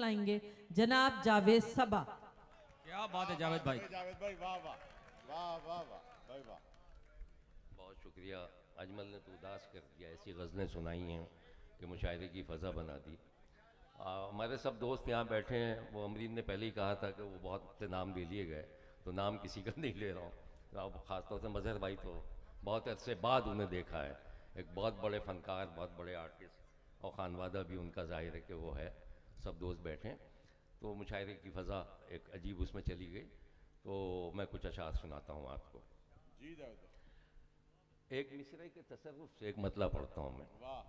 लाएंगे जनाब जावेद सबा। क्या बात है जावेद भाई, जावेद भाई, वाह वाह वाह वाह वाह भाई वाह। बहुत शुक्रिया। अजमल ने तो उदास कर दिया, ऐसी गज़लें सुनाई हैं कि मुशायरे की फ़ज़ा बना दी। हमारे सब दोस्त यहाँ बैठे हैं, वो अमरीन ने पहले ही कहा था कि वो बहुत से नाम ले लिए गए, तो नाम किसी का नहीं ले रहा हूँ। अब ख़ासतौर से मज़हर भाई तो बहुत अरसे बाद उन्हें देखा है, एक बहुत बड़े फ़नकार, बहुत बड़े आर्टिस्ट, और खानवादा भी उनका ज़ाहिर है कि वो है। सब दोस्त बैठे हैं तो मुशायरे की फ़ज़ा एक अजीब उसमें चली गई, तो मैं कुछ अशार सुनाता हूँ आपको। जी जावेद भाई, एक मिसरे के तसर्रुफ से एक मतलब पढ़ता हूँ मैं। वाह।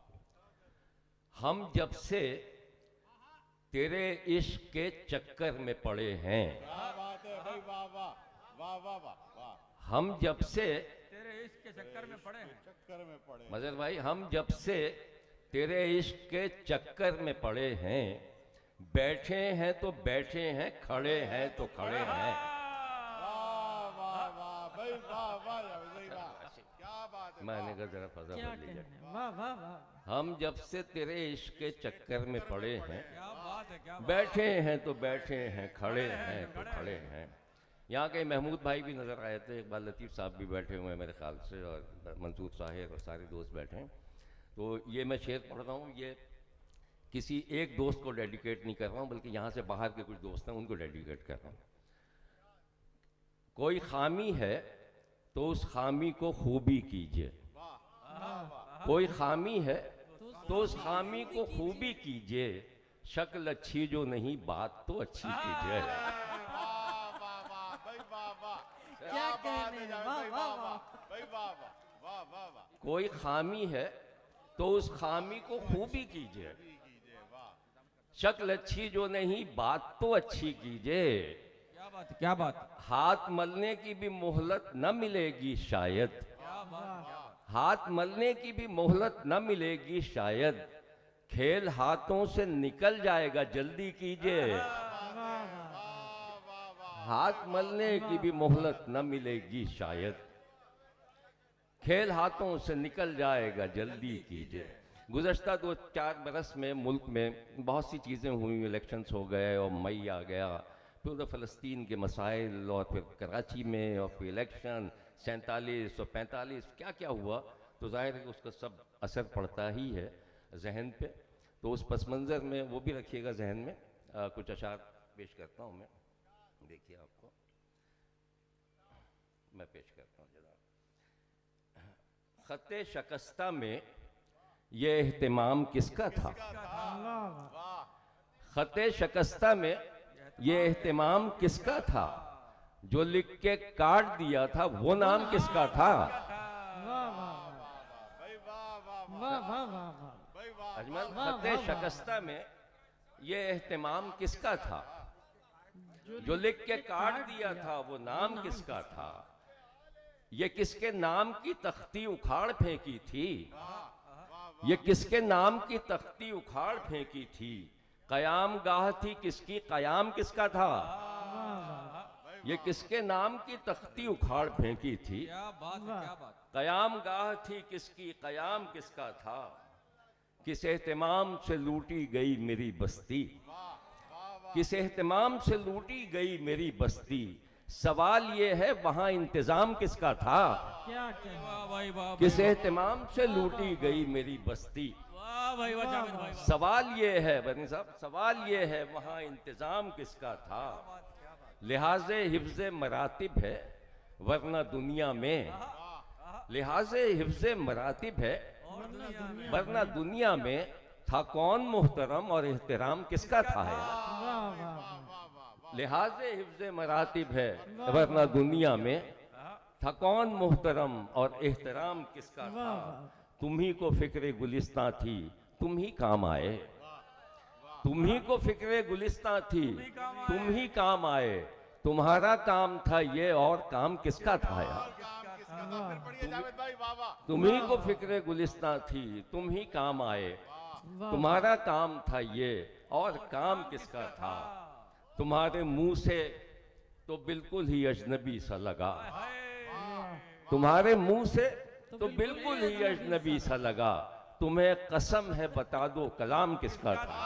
हम जब से तेरे इश्क के चक्कर में पड़े हैं, क्या बात है भाई, वाह वाह वाह वाह वाह वाह। हम जब से तेरे इश्क के चक्कर में पड़े हैं। चक्कर में पड़े। मजर भाई, हम जब से तेरे इश्क के चक्कर में पड़े हैं, बैठे हैं तो बैठे हैं, खड़े हैं तो खड़े हैं। वाह वाह वाह भाई, वाह वाह जावेद भाई, वाह। क्या बात है, मैंने वाह। कहा जरा फजा क्या बदल लीजिए। कहने, वाह वाह वाह। हम जब से तेरे इश्क के चक्कर में पड़े हैं, क्या बात है, क्या बात बैठे हैं तो बैठे हैं, खड़े हैं तो खड़े हैं। यहाँ के महमूद भाई भी नज़र आए थे, इकबाल लतीफ़ साहब भी बैठे हुए हैं मेरे ख्याल से, और मंसूर साहिर और सारे दोस्त बैठे हैं। तो ये मैं शेर पढ़ रहा हूँ, ये किसी एक दोस्त को डेडिकेट नहीं कर रहा हूँ, बल्कि यहाँ से बाहर के कुछ दोस्त हैं उनको डेडिकेट कर रहा हूँ। कोई खामी है तो उस खामी को खूबी कीजिए, कोई खामी है तो उस खामी को खूबी कीजिए, शक्ल अच्छी जो नहीं बात तो अच्छी कीजिए। वाह वाह वाह भाई, वाह वाह। क्या बात है कहने, जावेद वाह भाई, वाह वाह वाह। वाह भाई, वाह वाह वाह वाह वाह। कोई खामी है तो उस खामी को खूबी कीजिए, कीजिए, वाह। शक्ल अच्छी जो नहीं बात तो अच्छी कीजिए। क्या बात है, क्या बात है, हाथ मलने की भी मोहलत न मिलेगी शायद, क्या बात है। हाथ मलने की भी मोहलत न मिलेगी शायद, खेल हाथों से निकल जाएगा जल्दी कीजिए। हाथ मलने की भी मोहलत न मिलेगी शायद, खेल हाथों से निकल जाएगा जल्दी कीजिए। गुज़श्ता 2-4 बरस में मुल्क में बहुत सी चीज़ें हुई, इलेक्शंस हो गए और मई आ गया, फिर उधर फ़लस्तीन के मसाइल, और फिर कराची में, और फिर इलेक्शन 47 और 45, क्या क्या हुआ, तो ज़ाहिर है कि उसका सब असर पड़ता ही है जहन पे। तो उस पस मंज़र में वो भी रखिएगा जहन में। कुछ अशार पेश करता हूँ मैं, देखिए आपको मैं पेश करता हूँ जनाब। ख़त्ते शकस्ता में ये एहतिमाम किसका था, ख़त्ते शकस्ता में ये एहतिमाम किसका था, जो लिख के काट दिया था वो नाम किसका था। भाई वाह वाह वाह वाह वाह वाह वाह। भाई, वाह। अजमल, ख़त्ते शकस्ता में ये एहतिमाम किसका था, जो लिख के काट दिया था वो नाम किसका था। ये किसके नाम की तख्ती उखाड़ फेंकी थी, ये किसके नाम की तख्ती उखाड़ फेंकी थी। कयाम गाह थी किसकी, कयाम किसका था। ये किसके नाम की तख्ती उखाड़ फेंकी थी। क्या बात है, क्या बात है। कयाम गाह थी किसकी, कयाम किसका था। किस एहतिमाम से लूटी गई मेरी बस्ती, किस एहतिमाम से लूटी गई मेरी बस्ती। सवाल ये है वहां इंतजाम किसका था। क्या कहने, वाह भाई, वाह किस भाई, एहतिमाम से लूटी गई मेरी बस्ती। वाह भाई, वाह जावेद भाई, वाह। सवाल ये है बनी साहब, सवाल ये है वहां इंतजाम किसका था। लिहाजे हिफ्ज़े मरातिब है वरना दुनिया में, लिहाजे हिफ्ज़े मरातिब है वरना दुनिया में, था कौन मुहतरम और एहतराम किसका था है। वाह वाह वाह। लिहाजे हिफ्ज़े मरातिब है वरना दुनिया में, था कौन मुहतरम और एहतराम किसका था। तुम ही को फिक्रे गुलिस्तां थी तुम ही काम आए, तुम ही को फिक्रे गुलिस्तां थी तुम ही काम आए। तुम्हारा काम था ये और काम किसका था यार। काम किसका था, फिर पढ़िए जावेद भाई, वाह वाह। तुम ही को फिक्रे गुलिस्तां थी तुम ही काम आए, तुम्हारा काम था ये और काम किसका था। तुम्हारे मुंह से तो बिल्कुल ही अजनबी सा लगा, तुम्हारे मुंह से तो बिल्कुल ही अजनबी सा लगा। तुम्हें कसम है बता दो कलाम किसका था।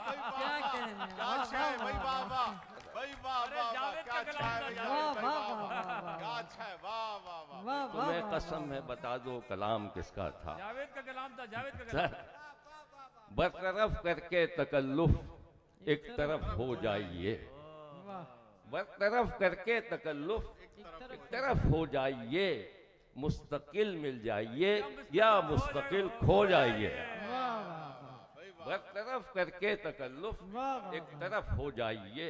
क्या क्या अच्छा है भाई, वाह वाह भाई, वाह अरे वाह वाह, जावेद क्या का अच्छा कलाम है था, भाई, जावेद। वाह वाह, वाह वाह, वाह, वाह, क्या अच्छा है, वाह वाह वाह। वाह वाह तुम्हें वाह, कसम है, बता दो कलाम किसका था। जावेद का कलाम था, जावेद का सर, कलाम। बरतरफ करके तकल्लुफ एक तरफ हो जाइए, वाह बरतरफ करके तकल्लुफ एक तरफ हो जाइए, मुस्तकिल मिल जाइए या मुस्तकिल खो जाइए। वाह वाह बरतरफ करके तकल्लुफ वाह वाह एक तरफ हो जाइए,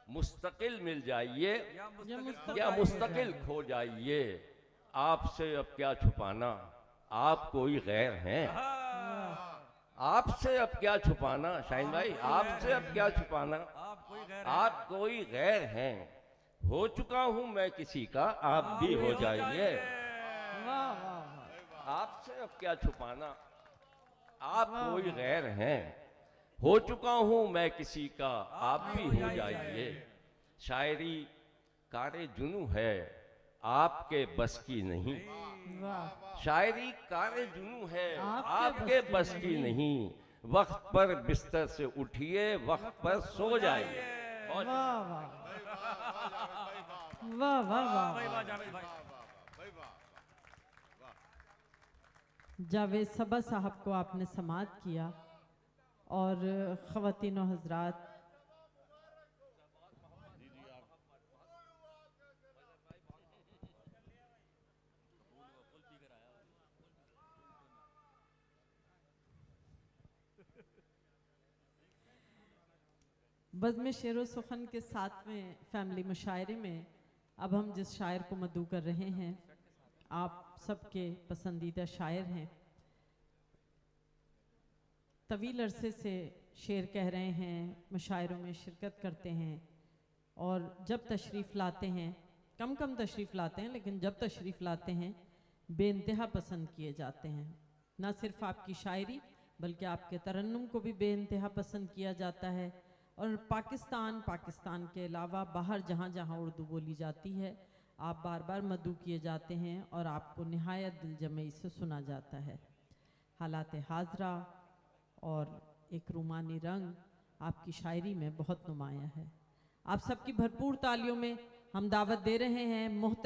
मुस्तकिल मिल जाइए या मुस्तकिल खो जाइए। आपसे अब क्या छुपाना, आप कोई गैर हैं। आपसे अब क्या छुपाना शाहीन भाई, आपसे अब क्या छुपाना, आप कोई गैर आप कोई गैर हैं। हो चुका हूं मैं किसी का, आप भी हो जाइए। वाह वाह आपसे अब क्या छुपाना, आप कोई गैर हैं। हो चुका हूं मैं किसी का, आप भी हो जाइए। शायरी कारे जुनू है, आपके बस की नहीं। वाह शायरी कारे जुनू है, आपके आपके बस बस की की नहीं। नहीं। वक्त पर बिस्तर से उठिए, वक्त पर सो जाइए। वाह वाह वाह वाह भाई, वाह वाह जावेद भाई। भाई वाह। जावेद सबा साहब को आपने समाअत किया और ख़वातीन व हज़रात, बज़्म शेर सुखन के 7वें फैमिली मुशायरे में अब हम जिस शायर को मदू कर रहे हैं, आप सबके पसंदीदा शायर हैं। तवील अरसे से शेर कह रहे हैं, मुशायरों में शिरकत करते हैं और जब तशरीफ़ लाते हैं, कम कम तशरीफ़ लाते हैं, लेकिन जब तशरीफ़ लाते हैं बेइंतहा पसंद किए जाते हैं। न सिर्फ आपकी शायरी बल्कि आपके तरन्नुम को भी बेइंतहा पसंद किया जाता है। और पाकिस्तान के अलावा बाहर जहाँ जहाँ उर्दू बोली जाती है, आप बार बार मदू किए जाते हैं और आपको निहायत दिलजमई से सुना जाता है। हालात हाजरा और एक रूमानी रंग आपकी शायरी में बहुत नुमाया है। आप सबकी भरपूर तालियों में हम दावत दे रहे हैं मोहतरम